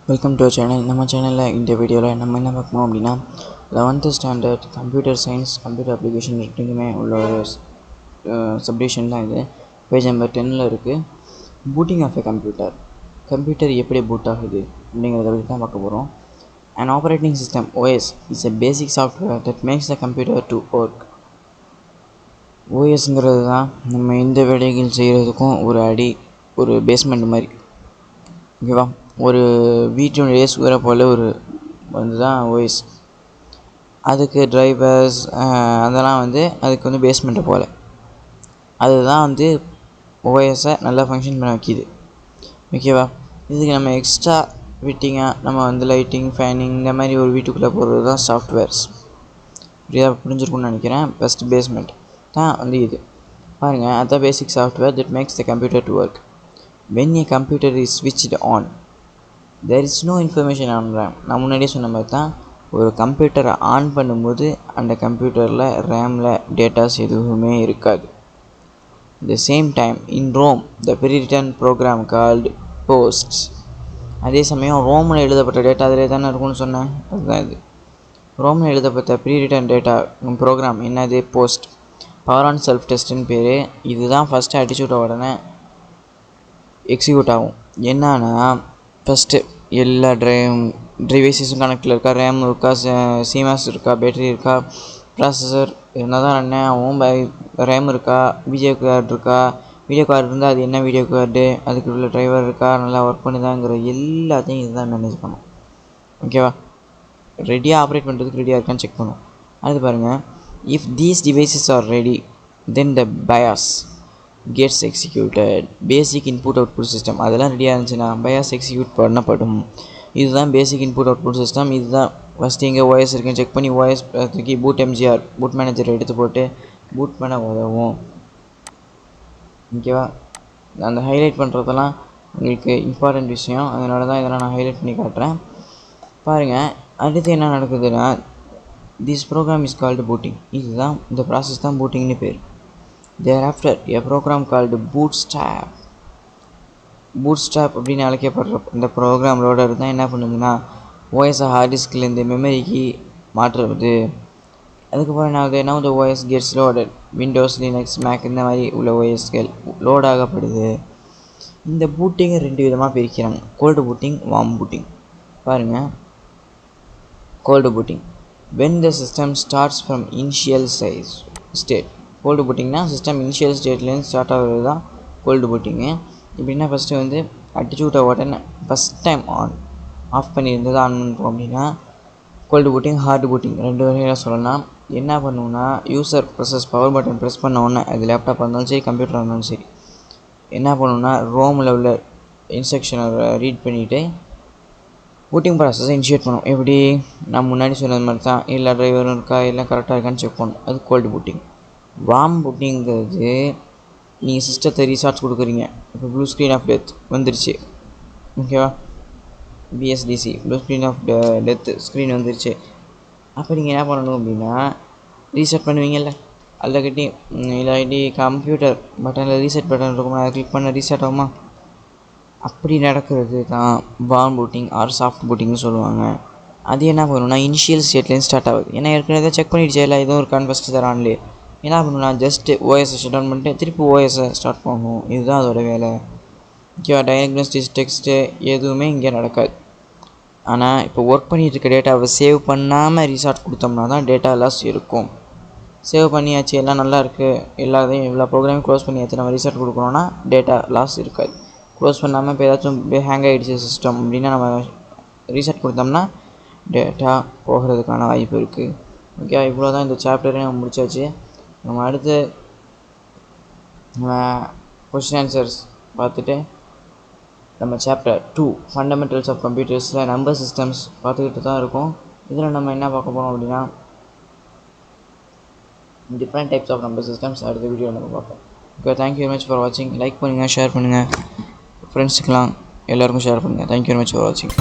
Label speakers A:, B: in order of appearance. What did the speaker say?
A: Welcome to channel. நம்ம சேனலில் இந்த வீடியோவில் நம்ம என்ன பார்க்கணும் அப்படின்னா 11th standard computer science computer application ரெண்டுக்குமே உள்ள ஒரு சப்டிவிஷன் தான் இது. பேஜ் நம்பர் 10ல் இருக்குது. பூட்டிங் ஆஃப் எ கம்ப்யூட்டர் எப்படி பூட் ஆகுது அப்படிங்கிறத பற்றி தான் பார்க்க போகிறோம். An operating system OS is a basic software that makes the computer to work. OSங்கிறது தான் நம்ம இந்த வேலைகள் செய்கிறதுக்கும் ஒரு பேஸ்மெண்ட் மாதிரி, ஓகேவா? ஒரு வீட்டினுடைய சுவரை போல் ஒரு தான் ஓஎஸ். அதுக்கு டிரைவர்ஸ் அதெல்லாம் அதுக்கு பேஸ்மெண்ட்டை போல் அதுதான் ஓஎஸை நல்லா ஃபங்க்ஷன் பண்ண வைக்கிது, ஓகேவா? இதுக்கு நம்ம எக்ஸ்ட்ரா ஃபிட்டிங்காக நம்ம லைட்டிங், ஃபேனிங் இந்த மாதிரி ஒரு வீட்டுக்குள்ளே போடுறது தான் சாஃப்ட்வேர்ஸ். இப்படியாக புரிஞ்சிருக்குன்னு நினைக்கிறேன். ஃபஸ்ட் பேஸ்மெண்ட் தான் இது பாருங்கள். அதுதான் பேசிக் software that makes the computer to work. When a computer is switched on, there is no information on RAM. நான் முன்னாடியே சொன்ன மாதிரி தான், ஒரு கம்ப்யூட்டரை ஆன் பண்ணும்போது அந்த கம்ப்யூட்டரில் ரேமில் டேட்டாஸ் எதுவுமே இருக்காது. the same time in ROM, the pre-written program called posts. அதே சமயம் ரோமில் எழுதப்பட்ட டேட்டா அதிலே தானே இருக்கும்னு சொன்னேன். அதுதான் இது. ரோமில் எழுதப்பட்ட ப்ரீ-ரிட்டன் டேட்டா ப்ரோக்ராம் என்னது? போஸ்ட். பவர் ஆன் செல்ஃப் டெஸ்ட்டுன்னு பேர். இதுதான் ஃபஸ்ட்டு அடிச்சு விட்ட உடனே எக்ஸிக்யூட் ஆகும். என்னன்னா, ஃபஸ்ட்டு எல்லா டிவைஸஸும் கனெக்டில் இருக்கா, ரேம் இருக்கா, சிமாஸ் இருக்கா, பேட்டரி இருக்கா, ப்ராசஸர் இருந்தால் தான் ரன் ஆகும், ரேம் இருக்கா, வீடியோ கார்டு இருக்கா, வீடியோ கார்டு இருந்தால் அது என்ன வீடியோ கார்டு, அதுக்கு உள்ள டிரைவர் இருக்கா, நல்லா ஒர்க் பண்ணுதாங்கிற எல்லாத்தையும் இதுதான் மேனேஜ் பண்ணும், ஓகேவா? ரெடியாக ஆப்ரேட் பண்ணுறதுக்கு ரெடியாக இருக்கான்னு செக் பண்ணும். அது பாருங்கள். If these devices are ready, then the BIOS gets executed. Basic input output system அதெல்லாம் ரெடியாக இருந்துச்சுன்னா BIOS எக்ஸிக்யூட் பண்ணப்படும். இதுதான் பேசிக் இன்புட் அவுட்புட் சிஸ்டம். இதுதான் ஃபஸ்ட்டு எங்கே OS இருக்குன்னு செக் பண்ணி OS தூக்கி பூட் MGR பூட் மேனேஜரை எடுத்து போட்டு பூட் பண்ண உதவும், ஓகேவா? அந்த ஹைலைட் பண்ணுறதெல்லாம் உங்களுக்கு இம்பார்ட்டண்ட் விஷயம், அதனால தான் இதெல்லாம் நான் ஹைலைட் பண்ணி காட்டுறேன். பாருங்கள். அடுத்து என்ன நடக்குதுன்னா, this program is called booting. இதுதான் இந்த ப்ராசஸ் தான் பூட்டிங்னு பேர். Thereafter, a program called Bootstrap அப்படின்னு அழைக்கப்படுற இந்த ப்ரோக்ராம் லோடர் தான் என்ன பண்ணுதுன்னா, ஓஎஸை ஹார்ட் டிஸ்க்லேருந்து மெமரிக்கு மாற்றுறது. அதுக்கப்புறம் என்ன ஆகுது? now the OS gets loaded. Windows, Linux, Mac இந்த மாதிரி உள்ள ஓஎஸ்கள் லோட் ஆகப்படுது. இந்த பூட்டிங்கை 2 விதமாக பிரிக்கிறாங்க. Cold booting, warm booting. பாருங்கள். Cold booting when the system starts from initial state. Cold பூட்டிங்னா சிஸ்டம் இனிஷியல் ஸ்டேட்லேருந்து ஸ்டார்ட் ஆகிறது தான் கோல்டு பூட்டிங்கு. இப்படின்னா ஃபஸ்ட்டு அடிச்சு விட்ட உடனே ஃபஸ்ட் டைம் ஆஃப் பண்ணியிருந்தது ஆன் பண்ணுறோம் அப்படின்னா கோல்டு பூட்டிங், ஹார்ட் பூட்டிங் 2 வகையில் சொல்லலாம். என்ன பண்ணுவோன்னா, யூசர் பவர் பட்டன் ப்ரெஸ் பண்ண உடனே அது லேப்டாப் இருந்தாலும் சரி, கம்ப்யூட்டராக இருந்தாலும் சரி, என்ன பண்ணுவோன்னா ரோமில் உள்ள இன்ஸ்ட்ரக்ஷனை ரீட் பண்ணிவிட்டு பூட்டிங் ப்ராசஸை இனிஷியேட் பண்ணும். எப்படி? நான் முன்னாடி சொன்னது மாதிரி தான், எல்லா டிரைவரும் இருக்கா, எல்லாம் கரெக்டாக இருக்கான்னு செக் பண்ணணும். அது கோல்டு பூட்டிங். வார்ம் பூட்டிங்கிறது நீங்கள் சிஸ்டத்தை ரீசார்ஜ் கொடுக்குறீங்க. இப்போ ப்ளூ ஸ்க்ரீன் ஆஃப் டெத் வந்துருச்சு, ஓகேவா? BSDC blue screen of death screen வந்துருச்சு. அப்போ நீங்கள் என்ன பண்ணணும் அப்படின்னா, ரீசெட் பண்ணுவீங்கல்ல, அதில் கட்டி இல்லாட்டி கம்ப்யூட்டர் பட்டனில் ரீசெட் பட்டன் இருக்கும், அதை கிளிக் பண்ண ரீசெட் ஆகுமா? அப்படி நடக்கிறது தான் வார்ம் பூட்டிங் ஆர் சாஃப்ட் பூட்டிங்னு சொல்லுவாங்க. அது என்ன பண்ணணும்னா, இனிஷியல் ஸ்டேட்லேருந்து ஸ்டார்ட் ஆகுது. ஏன்னா ஏற்கனவே செக் பண்ணிடுச்சு, இல்லை எதுவும் ஒரு ஃபஸ்ட்டு தரான்லே. என்ன பண்ணணும்னா, ஜஸ்ட்டு ஓஎஸை ஷட் டவுன் பண்ணிட்டு திருப்பி ஓஎஸை ஸ்டார்ட் பண்ணணும். இதுதான் அதோட வேலை, ஓகேவா? டயக்னோஸ்டிக்ஸ் டெக்ஸ்ட்டு எதுவுமே இங்கே நடக்காது. ஆனால் இப்போ ஒர்க் பண்ணிகிட்டு இருக்க டேட்டாவை சேவ் பண்ணாமல் ரீசார்ட் கொடுத்தோம்னா தான் டேட்டா லாஸ் இருக்கும். சேவ் பண்ணியாச்சு, எல்லாம் நல்லா இருக்குது, எல்லா ப்ரோக்ராமையும் க்ளோஸ் பண்ணியாச்சு, நம்ம ரீசார்ட் கொடுக்குறோன்னா டேட்டா லாஸ் இருக்காது. க்ளோஸ் பண்ணாமல் இப்போ ஏதாச்சும் ஹேங் ஆகிடுச்சு சிஸ்டம் அப்படின்னா நம்ம ரீசெட் கொடுத்தோம்னா டேட்டா போகிறதுக்கான வாய்ப்பு இருக்குது, ஓகே? இவ்வளோ தான் இந்த சாப்டரே நம்ம முடிச்சாச்சு. நம்ம அடுத்து கொஸ்டின் ஆன்சர்ஸ் பார்த்துட்டு நம்ம சாப்டர் 2 ஃபண்டமெண்டல்ஸ் ஆஃப் கம்ப்யூட்டர்ஸில் நம்பர் சிஸ்டம்ஸ் பார்த்துக்கிட்டு தான் இருக்கோம். இதில் நம்ம என்ன பார்க்க போகிறோம் அப்படின்னா, different types of number systems அடுத்த வீடியோ நம்ம பார்ப்போம். Okay, thank you very much for வாட்சிங். லைக் பண்ணுங்கள், ஷேர் பண்ணுங்கள், ஃப்ரெண்ட்ஸுக்கெலாம் எல்லாருக்கும் ஷேர் பண்ணுங்கள். தேங்க்யூ வெரி மச் ஃபார் வாட்சிங்.